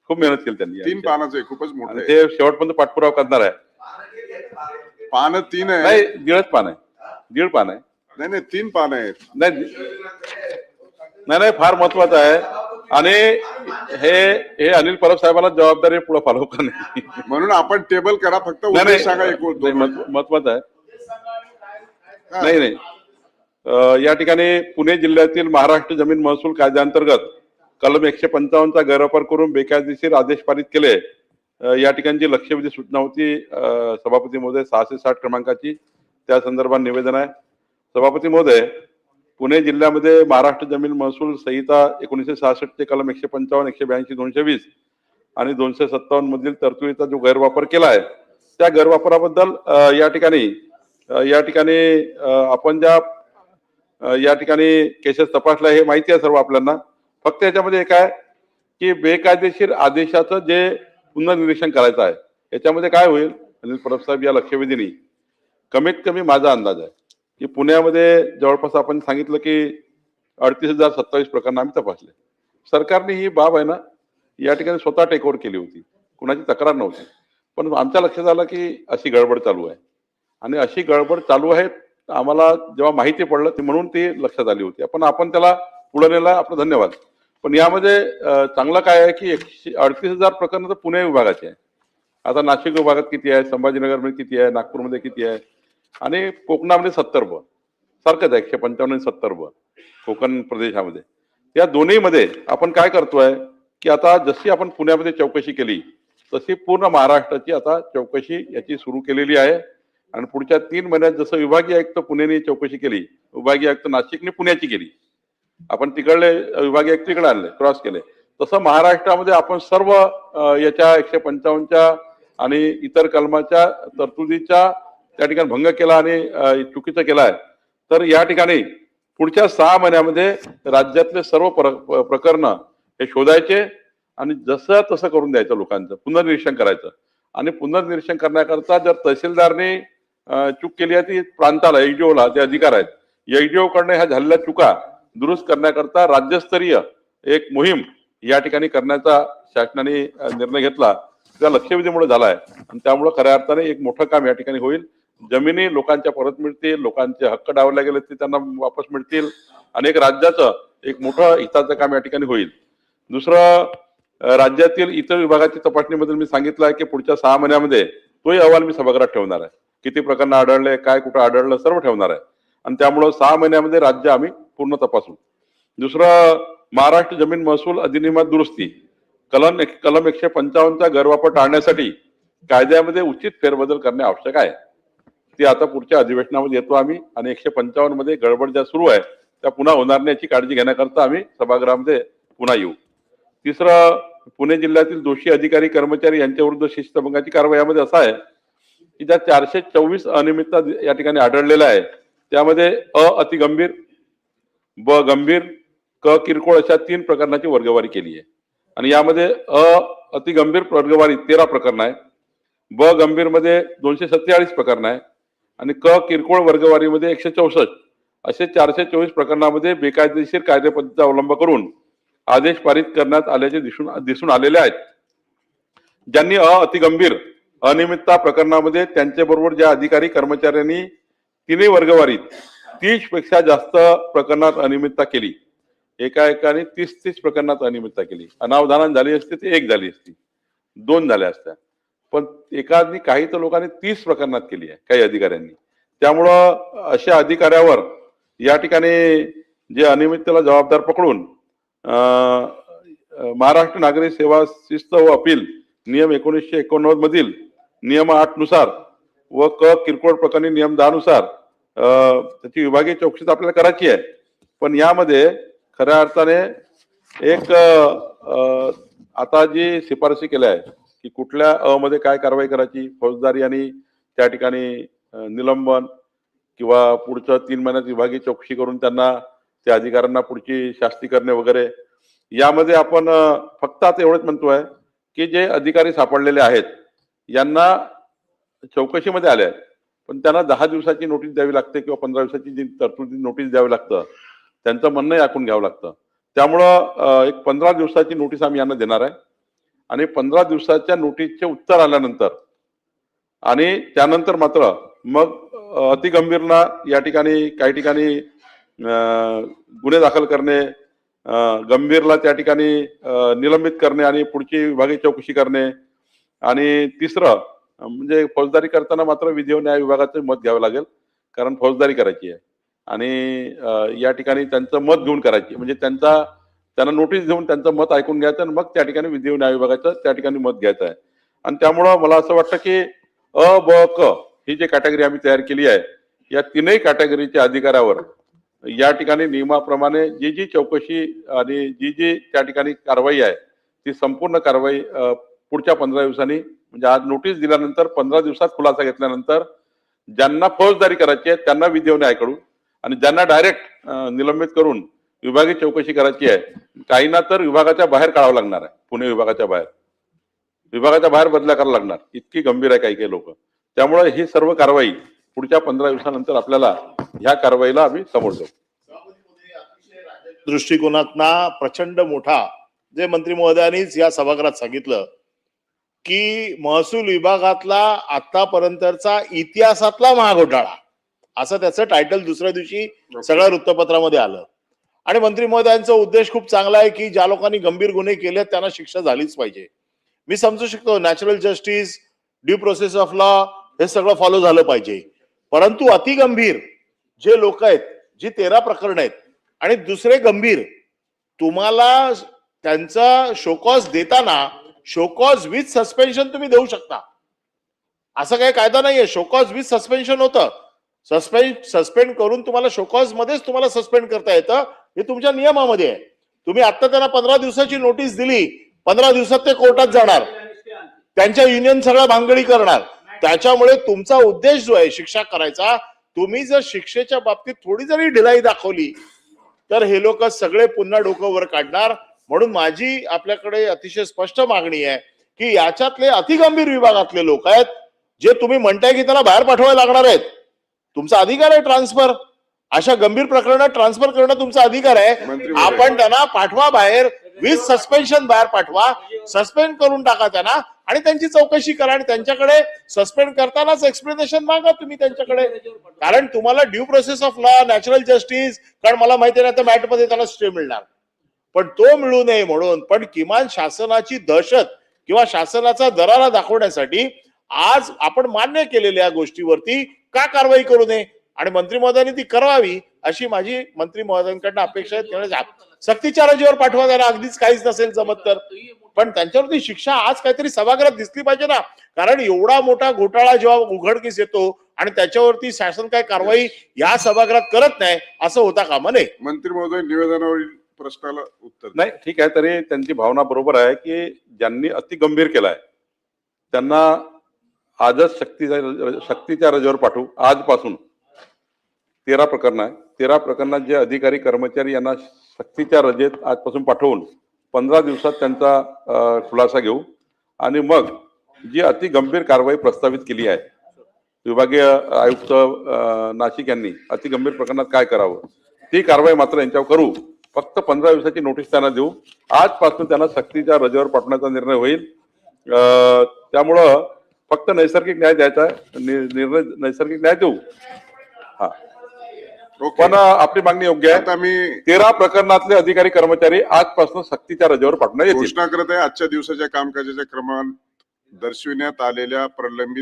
खूप मेहनत केली त्यांनी. 3 पानाचं आहे, खूपच मोठं आहे. ते शेवटपर्यंत पाठपुरावा करणार आहे. पान 3 आहे. नाही, 1.5 पान आहे, 1.5 पान आहे. नाही 3 पान आहेत. नाही फार महत्वाचं आहे. आणि हे अनिल परब साहेबांना जबाबदारी पुढे फॉलो करणे. म्हणून आपण टेबल करा, फक्त उद्देश सांगा. महत्वाचं आहे. नाही या ठिकाणी पुणे जिल्ह्यातील महाराष्ट्र जमीन महसूल कायद्याअंतर्गत कलम 155 चा गैरवापर करून बेकायदेशीर आदेश पारित केले. या ठिकाणी जी लक्षवेधी सूचना होती सभापती महोदय 660 क्रमांकाची, त्या संदर्भात निवेदन आहे. सभापती महोदय, पुणे जिल्ह्यामध्ये महाराष्ट्र जमीन महसूल संहिता 1966 चे कलम 155, 182, 220 आणि 257 मधील तरतुदीचा जो गैरवापर केला आहे, त्या गैरवापराबद्दल या ठिकाणी आपण ज्या या ठिकाणी केसेस तपासल्या हे माहिती आहे सर्व आपल्याला. फक्त याच्यामध्ये एक आहे की बेकायदेशीर आदेशाचं जे पुनर्निरीक्षण करायचं आहे, याच्यामध्ये काय होईल अनिल परब साहेब, या लक्षवेधीने कमीत कमी माझा अंदाज आहे की पुण्यामध्ये जवळपास आपण सांगितलं की 38,027 प्रकरण आम्ही तपासले. सरकारने ही बाब आहे ना या ठिकाणी स्वतः टेक ओव्हर केली होती, कुणाची तक्रार नव्हती. पण आमच्या लक्षात आलं की अशी गडबड चालू आहे, आणि अशी गडबड चालू आहे आम्हाला जेव्हा माहिती पडलं ते म्हणून ती लक्षात आली होती. आपण त्याला पुढे नेला, आपलं धन्यवाद. पण यामध्ये चांगलं काय आहे की 38,000 प्रकरण तर पुणे विभागाचे आहे. आता नाशिक विभागात किती आहे, संभाजीनगरमध्ये किती आहे, नागपूरमध्ये किती आहे, आणि कोकणामध्ये 70 सारखंच आहे, 155 आणि 70 कोकण प्रदेशामध्ये. या दोन्हीमध्ये आपण काय करतोय की आता जशी आपण पुण्यामध्ये चौकशी केली तशी पूर्ण महाराष्ट्राची आता चौकशी याची सुरू केलेली आहे. आणि पुढच्या 3 महिन्यात जसं विभागीय आयुक्त पुणेने चौकशी केली, विभागीय आयुक्त नाशिकने पुण्याची केली, आपण तिकडले विभागीय आयुक्त तिकडे आणले, क्रॉस केले, तसं महाराष्ट्रामध्ये आपण सर्व याच्या 155च्या आणि इतर कलमाच्या तरतुदीच्या त्या ठिकाणी भंग केला आणि चुकीचं केला आहे. तर या ठिकाणी पुढच्या 6 महिन्यामध्ये राज्यातले सर्व प्रकरण हे शोधायचे आणि जसं तसं करून द्यायचं, लोकांचं पुनर्निरीक्षण करायचं. आणि पुनर्निरीक्षण करण्याकरता जर तहसीलदारने चूक केली आहे ती प्रांताला, एचडीओला ते अधिकार आहेत, एचडीओ कडनं ह्या झालेल्या चुका दुरुस्त करण्याकरता राज्यस्तरीय एक मोहीम या ठिकाणी करण्याचा शासनाने निर्णय घेतला. त्या लक्षवेधीमुळे झाला आहे आणि त्यामुळे खऱ्या अर्थाने एक मोठं काम या ठिकाणी होईल. जमिनी लोकांच्या परत मिळतील, लोकांचे हक्क डावले गेले ते त्यांना वापस मिळतील आणि एक राज्याचं एक मोठं हिताचं काम या ठिकाणी होईल. दुसरं, राज्यातील इतर विभागाची तपासणीबद्दल मी सांगितलं आहे की पुढच्या 6 महिन्यामध्ये तोही अहवाल मी सभागृहात ठेवणार आहे. किती प्रकरण आढळले, काय कुठं आढळलं, सर्व ठेवणार आहे. आणि त्यामुळं 6 महिन्यामध्ये राज्य आम्ही पूर्ण तपासू. दुसरं, महाराष्ट्र जमीन महसूल अधिनियमात दुरुस्ती, कलम 155 चा गैरवापर टाळण्यासाठी कायद्यामध्ये उचित फेरबदल करणे आवश्यक आहे. ते आता पुढच्या अधिवेशनामध्ये येतो आम्ही, आणि 155 मध्ये गडबड ज्या सुरू आहे त्या पुन्हा होणार नाही याची काळजी घेण्याकरता आम्ही सभागृहामध्ये पुन्हा येऊ. तिसरं, पुणे जिल्ह्यातील दोषी अधिकारी कर्मचारी यांच्या विरुद्ध शिस्तभंगाची कारवाई यामध्ये असं आहे की ज्या 424 अनियमितता या ठिकाणी आढळलेल्या आहे त्यामध्ये अति गंभीर, ब गंभीर, क किरकोळ अशा 3 प्रकरणाची वर्गवारी केली आहे. आणि यामध्ये अति गंभीर वर्गवारी 13 प्रकरण आहे, ब गंभीर मध्ये 247 प्रकरण आहे आणि क किरकोळ वर्गवारीमध्ये 164. असे 424 प्रकरणामध्ये बेकायदेशीर कार्यपद्धतीचा अवलंब करून आदेश पारित करण्यात आल्याचे दिसून आलेले आहेत. ज्यांनी अति गंभीर अनियमितता प्रकरणामध्ये त्यांच्याबरोबर ज्या अधिकारी कर्मचाऱ्यांनी 3 वर्गवारीत 30 पेक्षा जास्त प्रकरणात अनियमितता केली, एकाने 30 प्रकरणात अनियमितता केली, अनावधानाने झाली असते ते 1 झाली असती, 2 झाल्या असत्या, पण एकाने काही तर लोकांनी 30 प्रकरणात केली आहे काही अधिकाऱ्यांनी. त्यामुळं अशा अधिकाऱ्यावर या ठिकाणी जे अनियमिततेला जबाबदार पकडून महाराष्ट्र नागरी सेवा शिस्त व अपील नियम 1989 मधील नियम 8 नुसार व क किरकोळ प्रकरणी नियम 10 नुसार त्याची विभागीय चौकशी आपल्याला करायची आहे. पण यामध्ये खऱ्या अर्थाने एक आता जी शिफारशी केल्या आहे की कुठल्या मध्ये काय कारवाई करायची, फौजदारी आणि त्या ठिकाणी निलंबन किंवा पुढच्या 3 महिन्यात विभागीय चौकशी करून त्यांना त्या अधिकाऱ्यांना पुढची शास्ती करणे वगैरे. यामध्ये आपण फक्त आता एवढंच म्हणतोय की जे अधिकारी सापडलेले आहेत यांना चौकशीमध्ये आले आहेत पण त्यांना 10 दिवसाची नोटीस द्यावी लागते किंवा 15 दिवसाची जी तरतुदी नोटीस द्यावी लागतं, त्यांचं म्हणणं ऐकून घ्यावं लागतं. त्यामुळं एक 15 दिवसाची नोटीस आम्ही यांना देणार आहे आणि 15 दिवसाच्या नोटीसचे उत्तर आल्यानंतर आणि त्यानंतर मात्र मग अति गंभीरला या ठिकाणी काही ठिकाणी गुन्हे दाखल करणे, गंभीरला त्या ठिकाणी निलंबित करणे आणि पुढची विभागीय चौकशी करणे, आणि तिसरं म्हणजे फौजदारी करताना मात्र विधी व न्याय विभागाचं मत घ्यावं लागेल, कारण फौजदारी करायची आहे आणि या ठिकाणी त्यांचं मत घेऊन करायची, म्हणजे त्यांना नोटीस देऊन त्यांचं मत ऐकून घ्यायचं आणि मग त्या ठिकाणी विधी व न्याय विभागाचं त्या ठिकाणी मत घ्यायचं आहे. आणि त्यामुळं मला असं वाटतं की अ, ब, क ही जी कॅटेगरी आम्ही तयार केली आहे, या तीनही कॅटेगरीच्या अधिकाऱ्यावर या ठिकाणी नियमाप्रमाणे जी चौकशी आणि जी त्या ठिकाणी कारवाई आहे ती संपूर्ण कारवाई पुढच्या 15 दिवसांनी, म्हणजे आज नोटीस दिल्यानंतर 15 दिवसात खुलासा घेतल्यानंतर ज्यांना फौजदारी करायची आहे त्यांना विधी व न्याय करू आणि ज्यांना डायरेक्ट निलंबित करून विभागीय चौकशी करायची आहे, काहींना तर विभागाच्या बाहेर काढावं लागणार आहे, पुणे विभागाच्या बाहेर बदल्या करावं लागणार, इतकी गंभीर आहे काही काही लोक. त्यामुळे ही सर्व कारवाई पुढच्या 15 दिवसानंतर आपल्याला ह्या कारवाईला आम्ही समोर जाऊ. दृष्टिकोनातना प्रचंड मोठा जे मंत्री महोदयांनीच या सभागृहात सांगितलं की महसूल विभागातला आतापर्यंतचा इतिहासातला महाघोटाळा, असं त्याचं टायटल दुसऱ्या दिवशी सगळ्या वृत्तपत्रामध्ये आलं. आणि मंत्री महोदयांचा उद्देश खूप चांगला आहे की ज्या लोकांनी गंभीर गुन्हे केले त्यांना शिक्षा झालीच पाहिजे. मी समजू शकतो natural justice, due process of law हे सगळं फॉलो झालं पाहिजे, परंतु अति गंभीर जे लोक आहेत, जी 13 प्रकरण आहेत आणि दुसरे गंभीर, तुम्हाला त्यांचा शोकॉज देताना शोकॉज विथ सस्पेन्शन तुम्ही देऊ शकता, असं काही कायदा नाहीये. शोकॉज विथ सस्पेन्शन होतं, सस्पेंड करून तुम्हाला शोकॉज मध्येच तुम्हाला सस्पेंड करता येतं, हे तुमच्या नियमामध्ये आहे. तुम्ही आता त्यांना 15 दिवसाची नोटीस दिली, 15 दिवसात ते कोर्टात जाणार, त्यांच्या युनियन सगळ्या भानगडी करणार. त्याच्यामुळे तुमचा उद्देश जो आहे शिक्षा करायचा, तुम्ही जर शिक्षेच्या बाबतीत थोडी जरी ढिलाई दाखवली तर हे लोक सगळे पुन्हा डोकं वर काढणार. म्हणून माझी आपल्याकडे अतिशय स्पष्ट मागणी आहे की याच्यातले अतिगंभीर विभागातले लोक आहेत, जे तुम्ही म्हणताय की त्यांना बाहेर पाठवायला लागणार आहेत, तुमचा अधिकार आहे ट्रान्सफर, अशा गंभीर प्रकरणात ट्रान्सफर करणं तुमचा अधिकार आहे. आपण त्यांना पाठवा बाहेर, विथ सस्पेन्शन बाहेर पाठवा, सस्पेंड करून टाका त्यांना आणि त्यांची चौकशी करा आणि त्यांच्याकडे सस्पेंड करतानाच एक्सप्लेनेशन मागा तुम्ही त्यांच्याकडे, कारण तुम्हाला due process of law, natural justice, कारण मला माहिती नाही तर मॅटमध्ये त्यांना स्टे मिळणार, पण तो मिळू नये म्हणून, पण किमान शासनाची दहशत किंवा शासनाचा दरारा दाखवण्यासाठी आज आपण मान्य केलेल्या गोष्टीवरती का कारवाई करू नये आणि मंत्री महोदयांनी ती करावी अशी माझी मंत्री महोदयांकडनं अपेक्षा आहे. सक्तीच्या रजेवर पाठवा त्यांना, अगदीच काहीच नसेल जमत तर, पण त्यांच्यावरती शिक्षा आज काहीतरी सभागृहात दिसली पाहिजे ना, कारण एवढा मोठा घोटाळा जेव्हा उघडकीस येतो आणि त्याच्यावरती शासन काय कारवाई या सभागृहात करत नाही, असं होता कामा नये. मंत्री महोदय निवेदनावरील प्रश्नाला उत्तर नाही, ठीक आहे, तरी त्यांची भावना बरोबर आहे की ज्यांनी अति गंभीर केलाय त्यांना आजच सक्तीच्या रजेवर पाठवू. आजपासून 13 प्रकरण आहे, 13 प्रकरणात जे अधिकारी कर्मचारी यांना सक्तीच्या रजेत आजपासून पाठवून 15 दिवसात त्यांचा खुलासा घेऊ आणि मग जी अति गंभीर कारवाई प्रस्तावित केली आहे विभागीय आयुक्त नाशिक यांनी अति गंभीर प्रकरणात काय करावं ती कारवाई मात्र यांच्यावर करू. फक्त 15 दिवसाची नोटीस त्यांना देऊ, आजपासून त्यांना सक्तीच्या रजेवर पाठवण्याचा निर्णय होईल. त्यामुळं फक्त नैसर्गिक न्याय द्यायचा आहे, निर्णय नैसर्गिक न्याय देऊ. हा, पण आपली मागणी योग्य आहे. आम्ही 13 प्रकरणातले अधिकारी कर्मचारी आजपासून सक्तीच्या रजेवर पाठवण्यात येतील. घोषणा करत आहे आजच्या दिवसाच्या कामकाजाच्या क्रमात दर्शविण्यात आलेल्या प्रलंबित